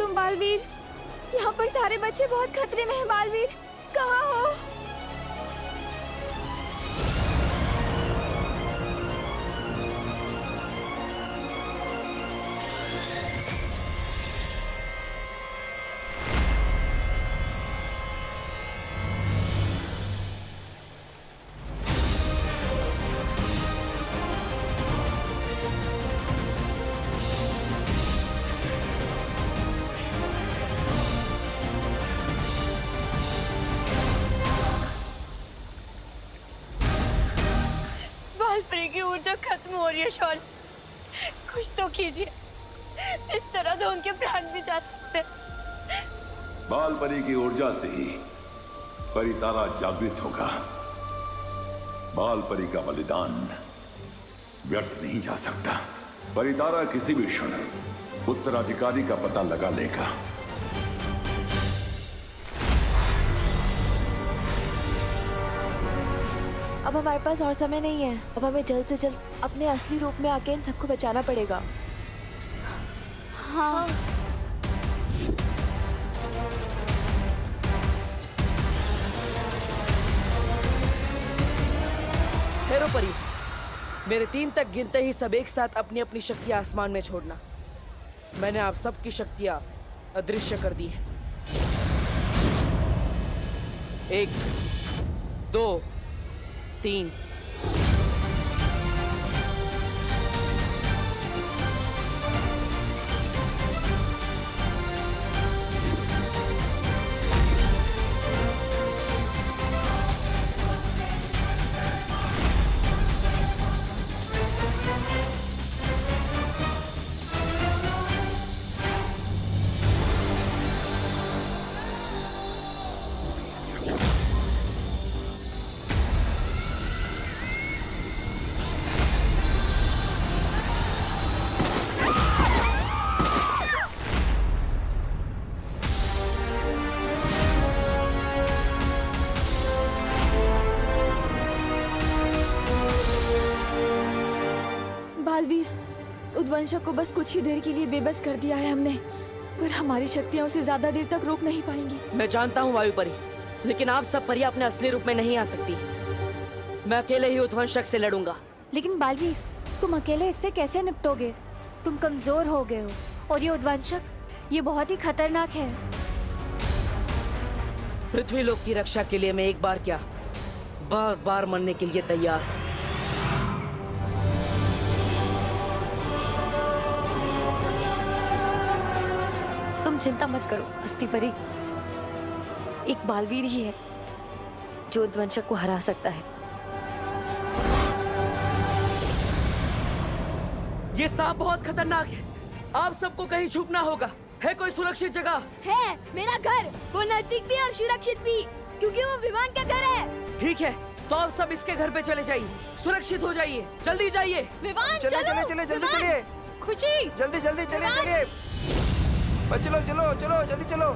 तुम बालवीर? यहाँ पर सारे बच्चे बहुत खतरे में हैं बालवीर, कहाँ हो? बालपरी की ऊर्जा खत्म हो रही है शॉल, कुछ तो कीजिए, इस तरह तो उनके प्राण भी जा सकते। बालपरी की ऊर्जा से ही परितारा जागृत होगा। बालपरी का बलिदान व्यर्थ नहीं जा सकता। परितारा किसी भी क्षण उत्तराधिकारी का पता लगा लेगा। अब हमारे पास और समय नहीं है। अब हमें जल्द से जल्द अपने असली रूप में आके इन सबको बचाना पड़ेगा। हाँ। हेरो परी, मेरे 3 तक गिनते ही सब एक साथ अपनी अपनी शक्तियां आसमान में छोड़ना। मैंने आप सबकी शक्तियां अदृश्य कर दी हैं। 1, 2, 3। बालवीर, उद्वंशक को बस कुछ ही देर के लिए बेबस कर दिया है हमने, पर हमारी शक्तियां उसे ज्यादा देर तक रोक नहीं पाएंगी। मैं जानता हूँ वायु परी, लेकिन आप सब परियां अपने असली रूप में नहीं आ सकती। मैं अकेले ही उद्वंशक से लड़ूंगा। लेकिन बालवीर, तुम अकेले इससे कैसे निपटोगे? तुम कमजोर हो गए हो, और ये उद्वंशक, ये बहुत ही खतरनाक है। पृथ्वी लोक की रक्षा के लिए मैं एक बार क्या, बार बार मरने के लिए तैयार हूँ। तुम चिंता मत करो अस्थि परी, एक बालवीर ही है जो उद्वंशक को हरा सकता है। ये सांप बहुत खतरनाक है, आप सबको कहीं छुपना होगा। है कोई सुरक्षित जगह? है मेरा घर, वो नजदीक भी और सुरक्षित भी, क्योंकि वो विमान का घर है। ठीक है, तो आप सब इसके घर पे चले जाइए, सुरक्षित हो जाइए, जल्दी जाइए। विमान चलिए चलो, चलिए चलिए, जल्दी विमान। चलिए, खुशी, जल्दी जल्दी चलिए चलिए। बस चलो चलो चलो, जल्दी चलो।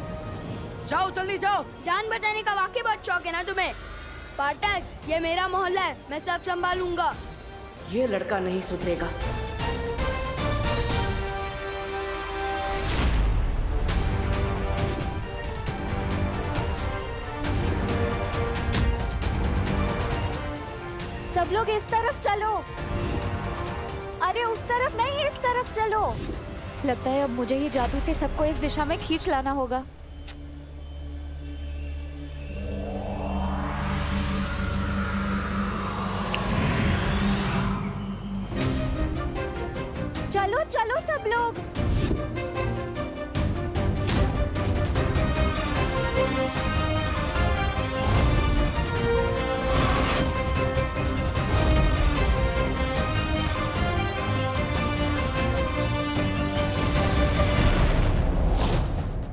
जाओ जल्दी जाओ। जान बचाने का वाकई बहुत शौक है ना तुम्हें? पाठक, ये मेरा मोहल्ला है, मैं सब संभालूंगा। ये लड़का नहीं सुधरेगा। सब लोग इस तरफ चलो। अरे उस तरफ नहीं, इस तरफ चलो। लगता है अब मुझे ही जादू से सबको इस दिशा में खींच लाना होगा। चलो चलो सब लोग।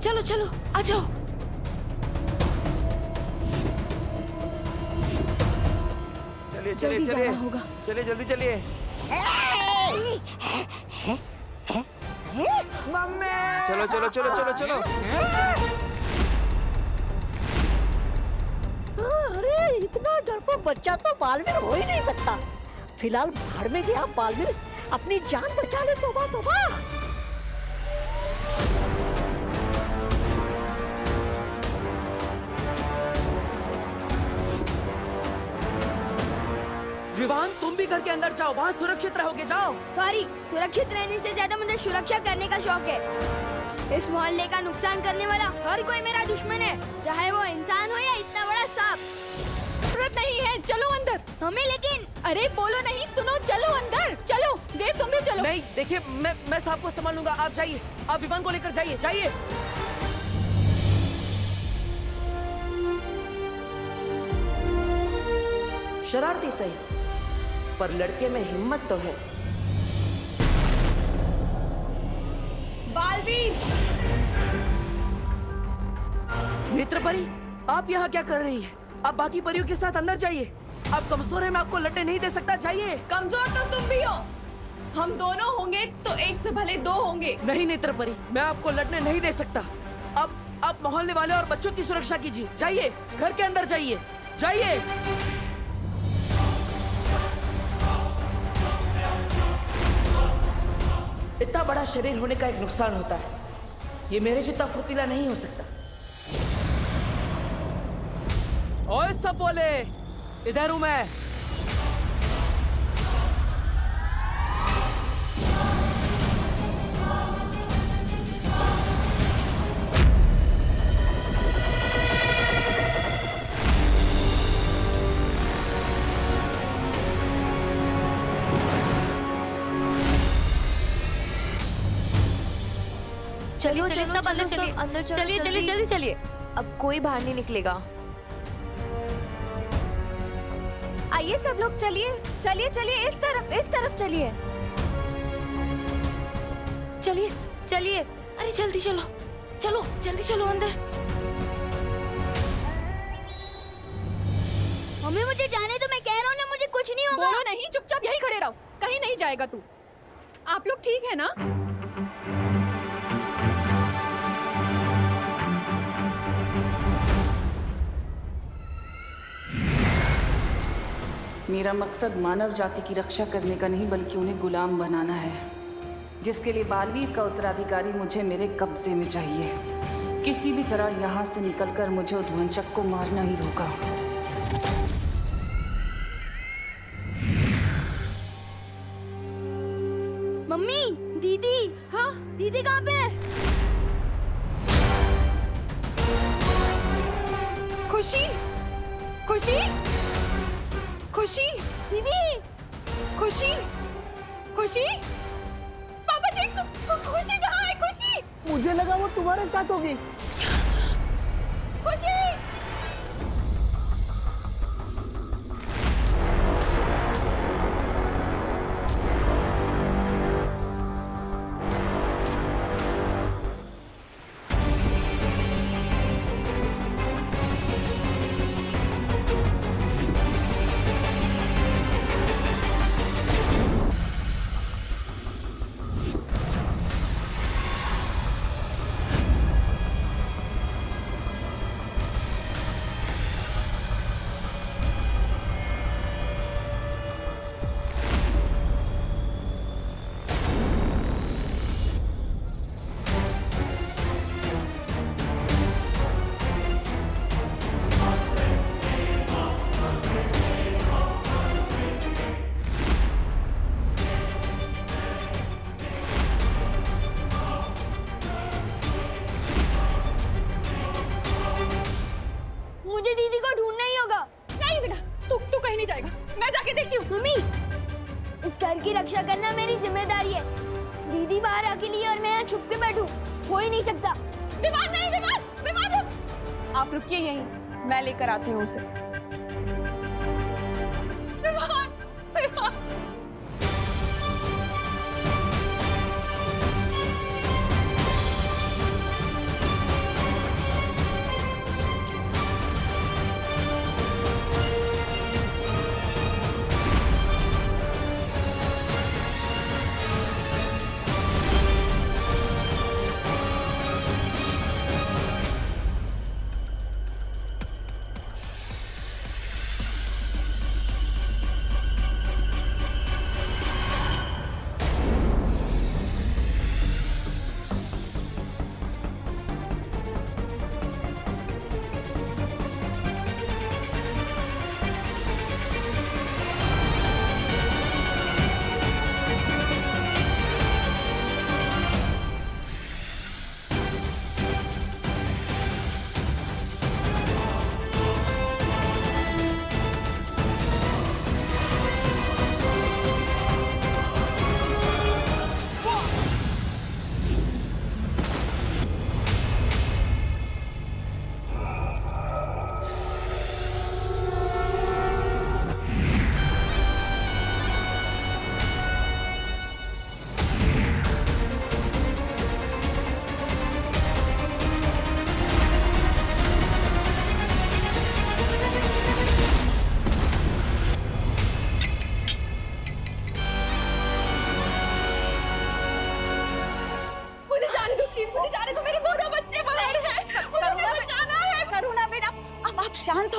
चलो चलो आ जाओ। चलिए चलिए जल्दी चलिए, जाना होगा। चलिए जल्दी चलिए। चलो चलो चलो चलो चलो। अरे इतना डरपोक बच्चा तो बालवीर हो ही नहीं सकता। फिलहाल भाड़ में गया बालवीर, अपनी जान बचा ले। तोबा तोबा। विवान, तुम भी घर के अंदर जाओ, वहाँ सुरक्षित रहोगे, जाओ। सॉरी, सुरक्षित रहने से ज्यादा मुझे सुरक्षा करने का शौक है। इस मोहल्ले का नुकसान करने वाला हर कोई मेरा दुश्मन है, चाहे वो इंसान हो या इतना बड़ा सांप। जरूरत नहीं है, चलो अंदर। हमें लेकिन अरे बोलो नहीं, सुनो, चलो अंदर, चलो। देव तुम भी चलो। नहीं, देखिए मैं सांप को संभाल लूंगा, आप जाइए, आप विवान को लेकर जाइए, जाइए। शरारती सही, पर लड़के में हिम्मत तो है। बालवीर, मित्र परी, आप यहाँ क्या कर रही हैं? आप बाकी परियों के साथ अंदर जाइए। आप कमजोर हैं, मैं आपको लड़ने नहीं दे सकता, जाइए। कमजोर तो तुम भी हो। हम दोनों होंगे तो एक से भले दो होंगे। नहीं नेत्र परी, मैं आपको लड़ने नहीं दे सकता। अब आप मोहल्ले वाले और बच्चों की सुरक्षा कीजिए, जाइए, घर के अंदर जाइए, जाइए। इतना बड़ा शरीर होने का एक नुकसान होता है, ये मेरे जितना फुर्तीला नहीं हो सकता। ओए सब बोले, इधर हूं मैं। चलिए चलिए सब अंदर चलिए, अंदर चलिए चलिए चलिए चलिए। अब कोई बाहर नहीं निकलेगा। आइए सब लोग, चलिए चलिए चलिए, इस तरफ चलिए। चलिए चलिए, अरे जल्दी चलो, चलो जल्दी चलो अंदर। मम्मी मुझे जाने दो, मैं कह रहा हूँ ना, मुझे कुछ नहीं होगा। बोलो नहीं, चुपचाप यहीं खड़े रहो, कहीं नहीं जाएगा तू। आप लोग ठीक है ना? मेरा मकसद मानव जाति की रक्षा करने का नहीं, बल्कि उन्हें गुलाम बनाना है, जिसके लिए बालवीर का उत्तराधिकारी मुझे मेरे कब्जे में चाहिए। किसी भी तरह यहाँ से निकलकर मुझे उद्वंचक को मारना ही होगा। मम्मी, दीदी, हाँ दीदी कहाँ पे है? खुशी, खुशी, खुशी, दीदी, खुशी, खुशी, पापा जी, खुशी कहाँ है? खुशी, मुझे लगा वो तुम्हारे साथ होगी। खुशी। मुझे दीदी को ढूंढना ही होगा। नहीं बेटा, तू कहीं नहीं जाएगा, मैं जाके देखती हूँ। मम्मी, इस घर की रक्षा करना मेरी जिम्मेदारी है। दीदी बाहर अकेली है और मैं यहाँ छुप के बैठूं, हो ही नहीं सकता। विमान नहीं, विमान, विमान रुक। आप रुकिए यहीं, मैं लेकर आती हूँ उसे। विमान, विमान।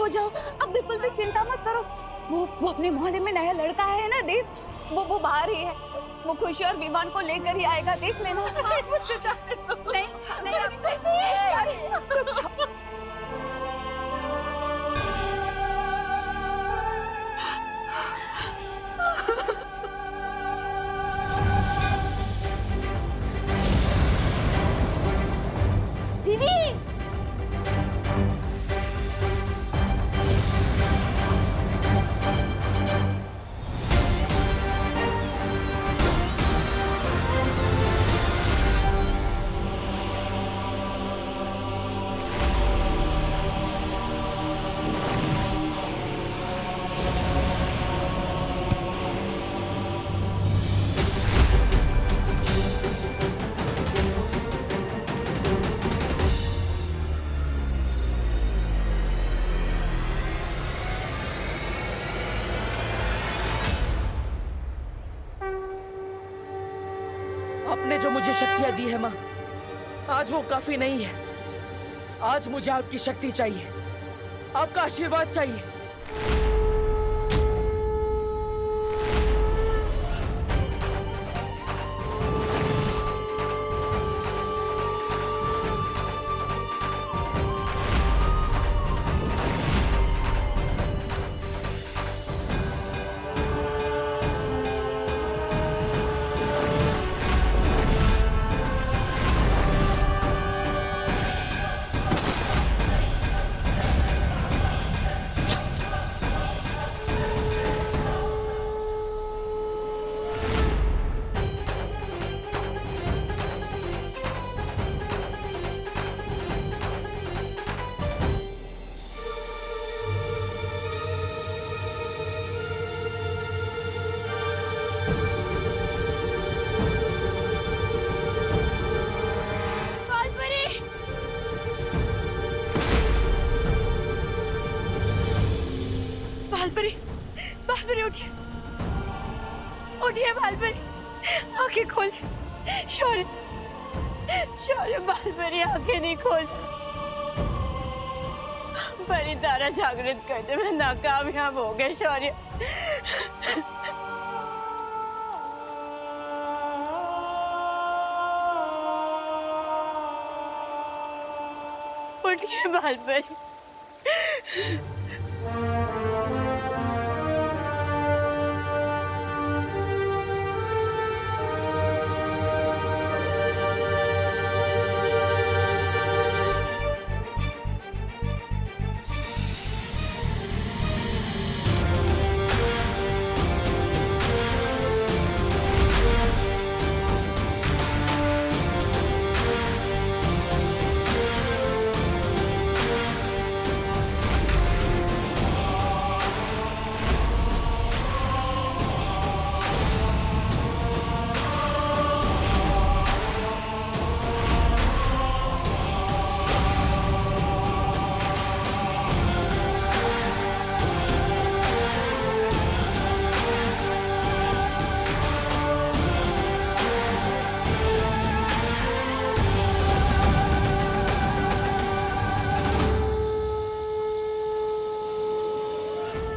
हो जाओ, अब बिल्कुल भी चिंता मत करो। वो अपने मोहल्ले में नया लड़का है ना देव, वो बाहर ही है। वो खुशी और विमान को लेकर ही आएगा, देख लेना। मुझसे जाने दो। नहीं नहीं खुशी। दीदी आपने जो मुझे शक्तियां दी है माँ, आज वो काफी नहीं है। आज मुझे आपकी शक्ति चाहिए, आपका आशीर्वाद चाहिए। बालपरी उठिए, उठिए बालपरी, आंखें खोल। शौर्य शौर्य बालपरी आंखें नहीं खोल। परी तारा जागृत करने में नाकामयाब हो गए शौर्य। उठिए बालपरी।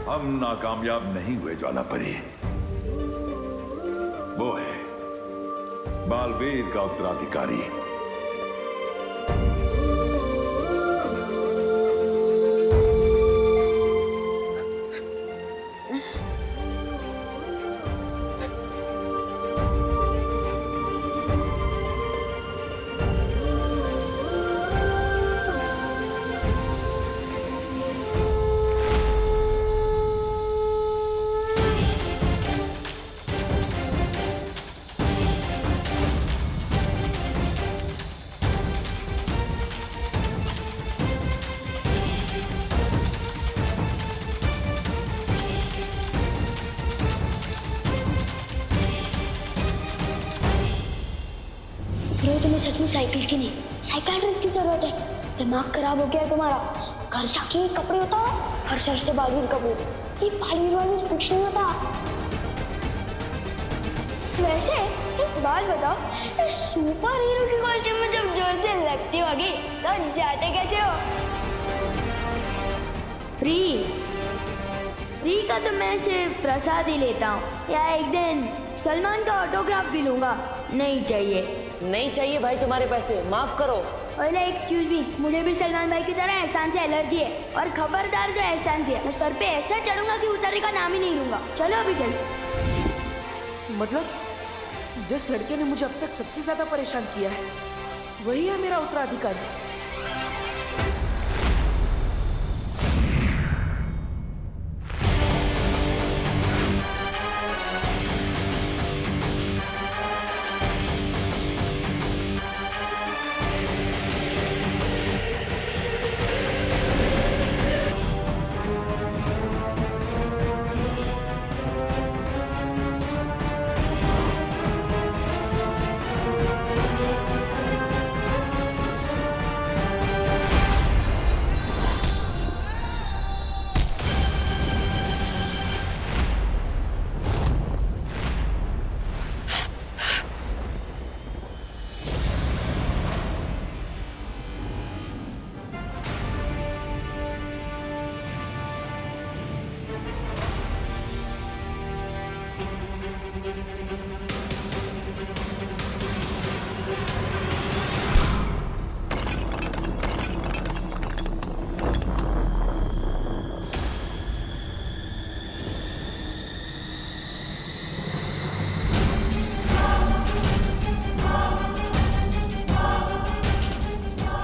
हम नाकामयाब नहीं हुए ज्वालापरी। वो है बालवीर का उत्तराधिकारी। तुम्हें सच में साइकिल की नहीं, साइकिल की जरूरत है। दिमाग खराब हो गया है तुम्हारा। घर जाके कपड़े उतारो, हर शहर से बालवीर कपड़े। ये बालवीर वाले कुछ नहीं होता। वैसे एक बात बताओ, सुपर हीरो की कॉस्ट्यूम में जब जोर से लगती होगी तो जाते कैसे हो? फ्री फ्री का तो मैं सिर्फ प्रसाद ही लेता हूँ, या एक दिन सलमान का ऑटोग्राफ भी लूंगा। नहीं चाहिए। नहीं चाहिए भाई तुम्हारे पैसे, माफ करो। ओले एक्सक्यूज मी, मुझे भी सलमान भाई की तरह एहसान से एलर्जी है, और खबरदार जो एहसान दिया मैं सर पे ऐसा चढ़ूंगा कि उतरने का नाम ही नहीं लूंगा। चलो अभी चलो। मतलब जिस लड़के ने मुझे अब तक सबसे ज्यादा परेशान किया है वही है मेरा उत्तराधिकारी।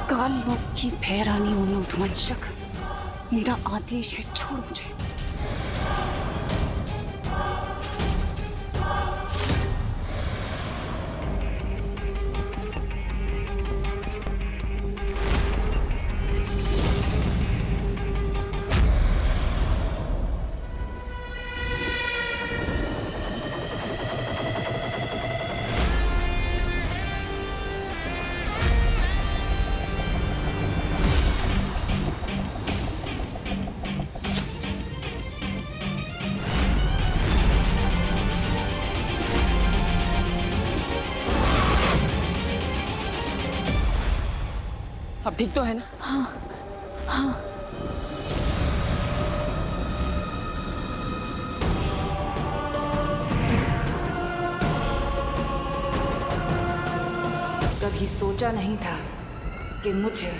काल लोक की भैरानी हूं मैं उद्वंशक, मेरा आदेश है छोड़ मुझे। अब ठीक तो है ना? हाँ कभी सोचा नहीं था कि मुझे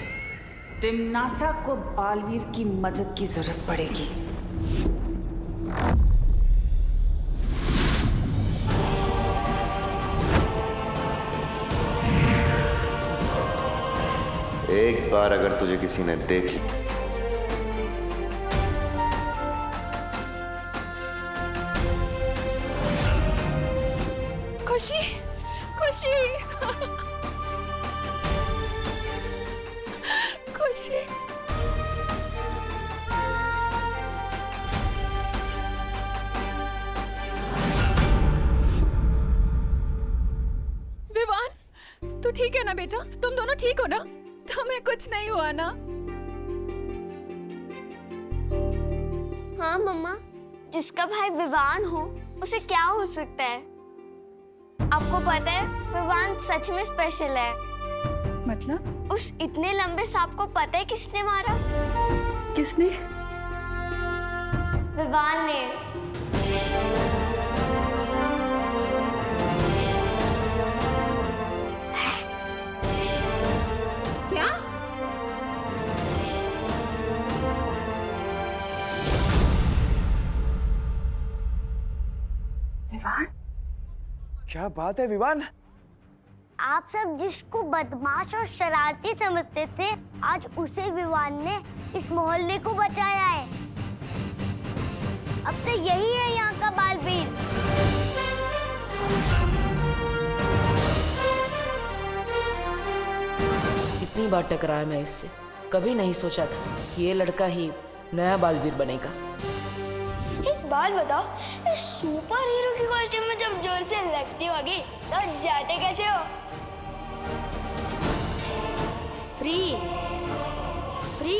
तिम्नासा को बालवीर की मदद की जरूरत पड़ेगी। एक बार अगर तुझे किसी ने देख लिया खुशी खुशी खुशी विवान, तू ठीक है ना बेटा? तुम दोनों ठीक हो ना? तुम्हें कुछ नहीं हुआ ना? हाँ मम्मा, जिसका भाई विवान हो उसे क्या हो सकता है? आपको पता है विवान सच में स्पेशल है। मतलब? उस इतने लंबे सांप को पता है किसने मारा? किसने? विवान ने। क्या? विवान, क्या बात है विवान? आप सब जिसको बदमाश और शरारती समझते थे, आज उसे विवान ने इस मोहल्ले को बचाया है। अब तो यही है यहाँ का बालवीर। इतनी बार टकराया मैं इससे, कभी नहीं सोचा था कि ये लड़का ही नया बालवीर बनेगा। एक बात बताओ, इस सुपर हीरो की कॉस्ट्यूम में जब जोर से लगती होगी तो जाते कैसे हो? फ्री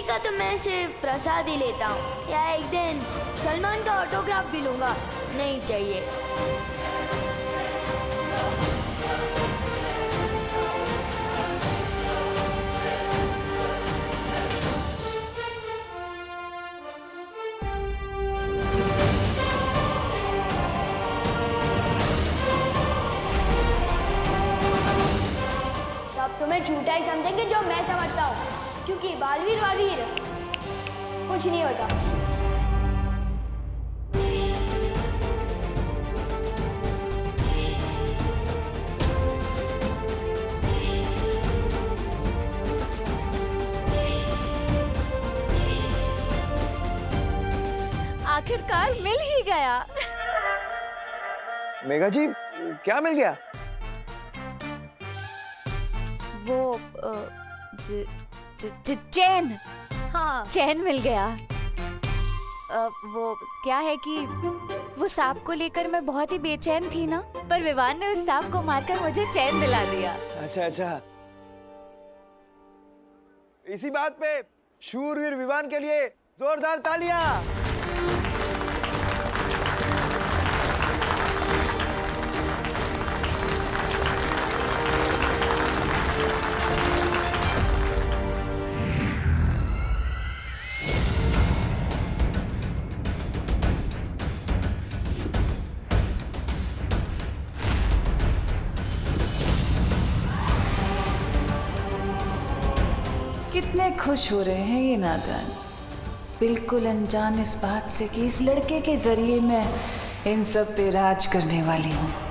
का तो मैं सिर्फ प्रसाद ही लेता हूँ, या एक दिन सलमान का ऑटोग्राफ भी लूंगा। नहीं चाहिए। के जो मैं समझता हूँ, क्योंकि बालवीर वालवीर कुछ नहीं होता। आखिरकार मिल ही गया। मेघा जी, क्या मिल गया? वो चैन। हाँ चैन मिल गया। वो क्या है कि वो सांप को लेकर मैं बहुत ही बेचैन थी ना, पर विवान ने उस सांप को मारकर मुझे चैन दिला दिया। अच्छा अच्छा, इसी बात पे शूरवीर विवान के लिए जोरदार तालियां। कितने खुश हो रहे हैं ये नादान, बिल्कुल अनजान इस बात से कि इस लड़के के जरिए मैं इन सब पे राज करने वाली हूँ।